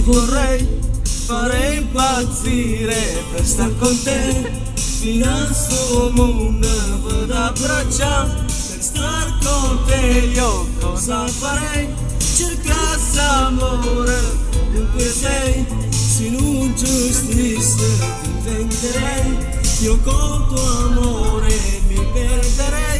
ti vorrei fare impazzire per star con te fino al suo mondo vado abbracciare per star con te io cosa farei cercassi amore dunque sei se non giustizia ti inventerei io con tuo amore mi perderei